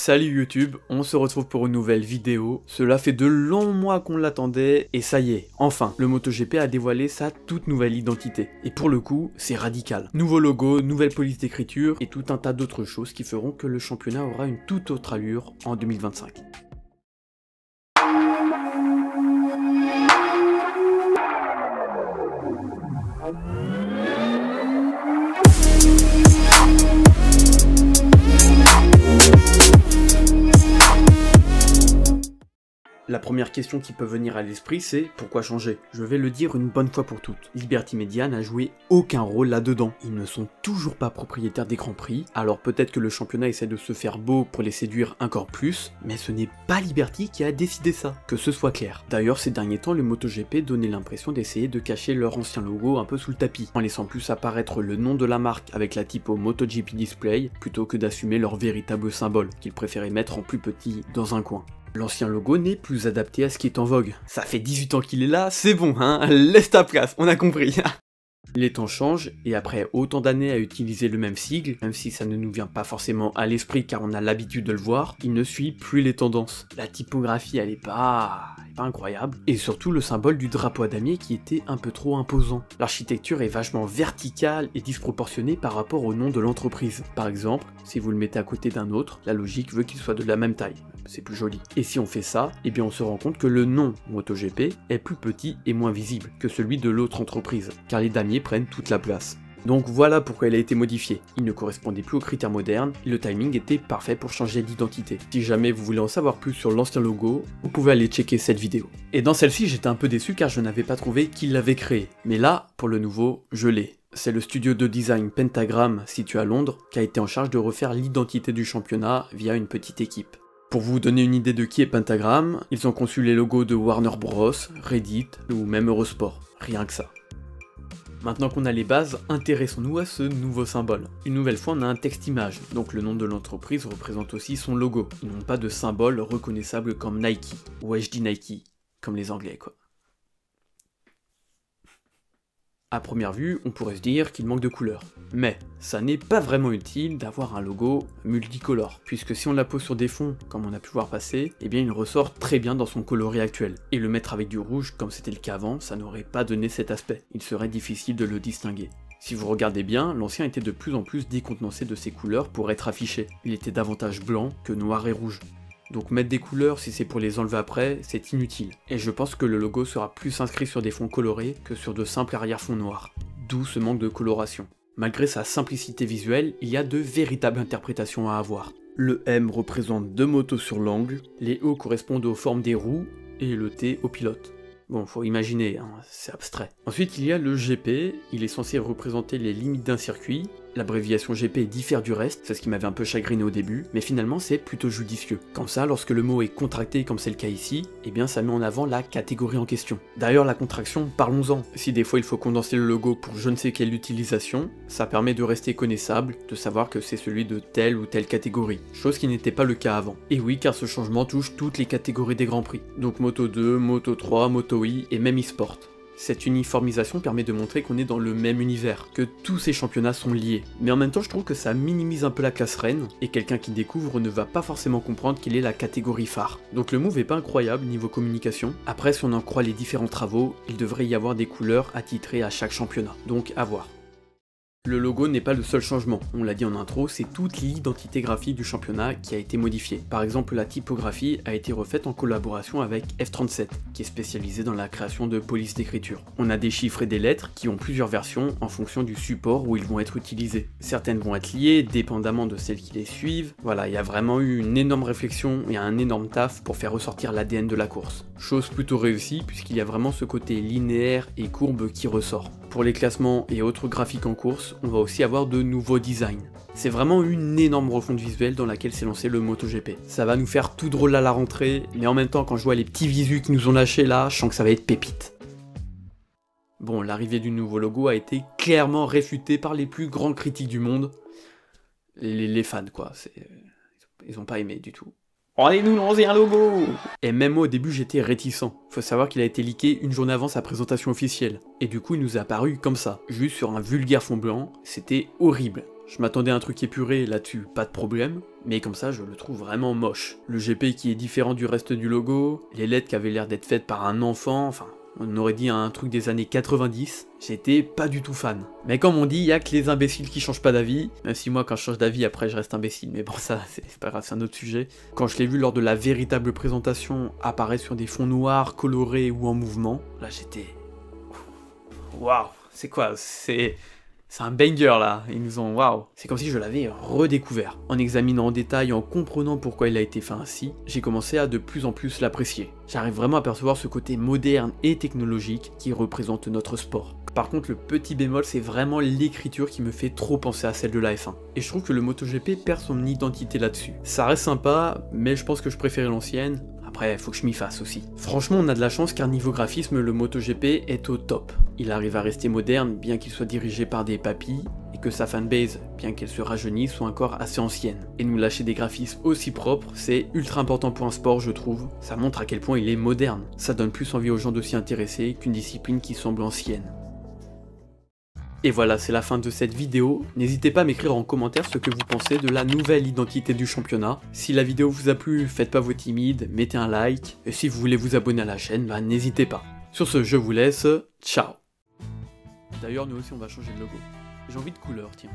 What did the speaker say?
Salut YouTube, on se retrouve pour une nouvelle vidéo. Cela fait de longs mois qu'on l'attendait et ça y est, enfin, le MotoGP a dévoilé sa toute nouvelle identité. Et pour le coup, c'est radical. Nouveau logo, nouvelle police d'écriture et tout un tas d'autres choses qui feront que le championnat aura une toute autre allure en 2025. La première question qui peut venir à l'esprit, c'est pourquoi changer? Je vais le dire une bonne fois pour toutes. Liberty Media n'a joué aucun rôle là-dedans. Ils ne sont toujours pas propriétaires des grands prix, alors peut-être que le championnat essaie de se faire beau pour les séduire encore plus, mais ce n'est pas Liberty qui a décidé ça, que ce soit clair. D'ailleurs, ces derniers temps, le MotoGP donnait l'impression d'essayer de cacher leur ancien logo un peu sous le tapis, en laissant plus apparaître le nom de la marque avec la typo MotoGP Display, plutôt que d'assumer leur véritable symbole, qu'ils préféraient mettre en plus petit dans un coin. L'ancien logo n'est plus adapté à ce qui est en vogue. Ça fait 18 ans qu'il est là, c'est bon, hein, laisse ta place, on a compris. Les temps changent, et après autant d'années à utiliser le même sigle, même si ça ne nous vient pas forcément à l'esprit car on a l'habitude de le voir, il ne suit plus les tendances. La typographie elle est pas incroyable, et surtout le symbole du drapeau à damier qui était un peu trop imposant. L'architecture est vachement verticale et disproportionnée par rapport au nom de l'entreprise. Par exemple, si vous le mettez à côté d'un autre, la logique veut qu'il soit de la même taille. C'est plus joli. Et si on fait ça, eh bien on se rend compte que le nom MotoGP est plus petit et moins visible que celui de l'autre entreprise, car les damiers prennent toute la place. Donc voilà pourquoi il a été modifié. Il ne correspondait plus aux critères modernes, et le timing était parfait pour changer d'identité. Si jamais vous voulez en savoir plus sur l'ancien logo, vous pouvez aller checker cette vidéo. Et dans celle-ci, j'étais un peu déçu car je n'avais pas trouvé qui l'avait créé. Mais là, pour le nouveau, je l'ai. C'est le studio de design Pentagram, situé à Londres, qui a été en charge de refaire l'identité du championnat via une petite équipe. Pour vous donner une idée de qui est Pentagram, ils ont conçu les logos de Warner Bros, Reddit ou même Eurosport. Rien que ça. Maintenant qu'on a les bases, intéressons-nous à ce nouveau symbole. Une nouvelle fois, on a un texte-image, donc le nom de l'entreprise représente aussi son logo. Ils n'ont pas de symbole reconnaissable comme Nike. Ouais, je dis Nike, comme les Anglais quoi. À première vue, on pourrait se dire qu'il manque de couleurs. Mais ça n'est pas vraiment utile d'avoir un logo multicolore, puisque si on la pose sur des fonds, comme on a pu voir passer, eh bien il ressort très bien dans son coloris actuel. Et le mettre avec du rouge, comme c'était le cas avant, ça n'aurait pas donné cet aspect. Il serait difficile de le distinguer. Si vous regardez bien, l'ancien était de plus en plus décontenancé de ses couleurs pour être affiché. Il était davantage blanc que noir et rouge. Donc mettre des couleurs si c'est pour les enlever après, c'est inutile. Et je pense que le logo sera plus inscrit sur des fonds colorés que sur de simples arrière-fonds noirs. D'où ce manque de coloration. Malgré sa simplicité visuelle, il y a de véritables interprétations à avoir. Le M représente deux motos sur l'angle, les O correspondent aux formes des roues, et le T au pilote. Bon, faut imaginer, hein, c'est abstrait. Ensuite, il y a le GP, il est censé représenter les limites d'un circuit. L'abréviation GP diffère du reste, c'est ce qui m'avait un peu chagriné au début, mais finalement c'est plutôt judicieux. Comme ça, lorsque le mot est contracté comme c'est le cas ici, eh bien ça met en avant la catégorie en question. D'ailleurs la contraction, parlons-en. Si des fois il faut condenser le logo pour je ne sais quelle utilisation, ça permet de rester connaissable, de savoir que c'est celui de telle ou telle catégorie, chose qui n'était pas le cas avant. Et oui, car ce changement touche toutes les catégories des Grands Prix, donc Moto 2, Moto 3, Moto E et même eSport. Cette uniformisation permet de montrer qu'on est dans le même univers, que tous ces championnats sont liés. Mais en même temps, je trouve que ça minimise un peu la classe reine, et quelqu'un qui découvre ne va pas forcément comprendre quelle est la catégorie phare. Donc le move est pas incroyable niveau communication. Après, si on en croit les différents travaux, il devrait y avoir des couleurs attitrées à chaque championnat. Donc à voir. Le logo n'est pas le seul changement, on l'a dit en intro, c'est toute l'identité graphique du championnat qui a été modifiée. Par exemple, la typographie a été refaite en collaboration avec F37, qui est spécialisé dans la création de polices d'écriture. On a des chiffres et des lettres qui ont plusieurs versions en fonction du support où ils vont être utilisés. Certaines vont être liées, dépendamment de celles qui les suivent. Voilà, il y a vraiment eu une énorme réflexion et un énorme taf pour faire ressortir l'ADN de la course. Chose plutôt réussie puisqu'il y a vraiment ce côté linéaire et courbe qui ressort. Pour les classements et autres graphiques en course, on va aussi avoir de nouveaux designs. C'est vraiment une énorme refonte visuelle dans laquelle s'est lancé le MotoGP. Ça va nous faire tout drôle à la rentrée, mais en même temps quand je vois les petits visus qu'ils nous ont lâchés là, je sens que ça va être pépite. Bon, l'arrivée du nouveau logo a été clairement réfutée par les plus grands critiques du monde. Les fans quoi, ils ont pas aimé du tout. Rendez-nous l'ancien logo! Et même moi au début j'étais réticent. Faut savoir qu'il a été leaké une journée avant sa présentation officielle. Et du coup il nous est apparu comme ça, juste sur un vulgaire fond blanc, c'était horrible. Je m'attendais à un truc épuré, là-dessus pas de problème, mais comme ça je le trouve vraiment moche. Le GP qui est différent du reste du logo, les lettres qui avaient l'air d'être faites par un enfant, enfin on aurait dit un truc des années 90, j'étais pas du tout fan. Mais comme on dit, y a que les imbéciles qui changent pas d'avis, même si moi quand je change d'avis après je reste imbécile, mais bon ça c'est pas grave, c'est un autre sujet. Quand je l'ai vu lors de la véritable présentation apparaître sur des fonds noirs, colorés ou en mouvement, là j'étais... Waouh, c'est quoi? C'est un banger là, ils nous ont... Waouh. C'est comme si je l'avais redécouvert. En examinant en détail, en comprenant pourquoi il a été fait ainsi, j'ai commencé à de plus en plus l'apprécier. J'arrive vraiment à percevoir ce côté moderne et technologique qui représente notre sport. Par contre, le petit bémol, c'est vraiment l'écriture qui me fait trop penser à celle de la F1. Et je trouve que le MotoGP perd son identité là-dessus. Ça reste sympa, mais je pense que je préférais l'ancienne. Après, faut que je m'y fasse aussi. Franchement, on a de la chance car niveau graphisme, le MotoGP est au top. Il arrive à rester moderne, bien qu'il soit dirigé par des papis, et que sa fanbase, bien qu'elle se rajeunisse, soit encore assez ancienne. Et nous lâcher des graphismes aussi propres, c'est ultra important pour un sport, je trouve. Ça montre à quel point il est moderne. Ça donne plus envie aux gens de s'y intéresser qu'une discipline qui semble ancienne. Et voilà, c'est la fin de cette vidéo. N'hésitez pas à m'écrire en commentaire ce que vous pensez de la nouvelle identité du championnat. Si la vidéo vous a plu, faites pas vos timides, mettez un like. Et si vous voulez vous abonner à la chaîne, bah n'hésitez pas. Sur ce, je vous laisse. Ciao. D'ailleurs, nous aussi, on va changer de logo. J'ai envie de couleur, tiens.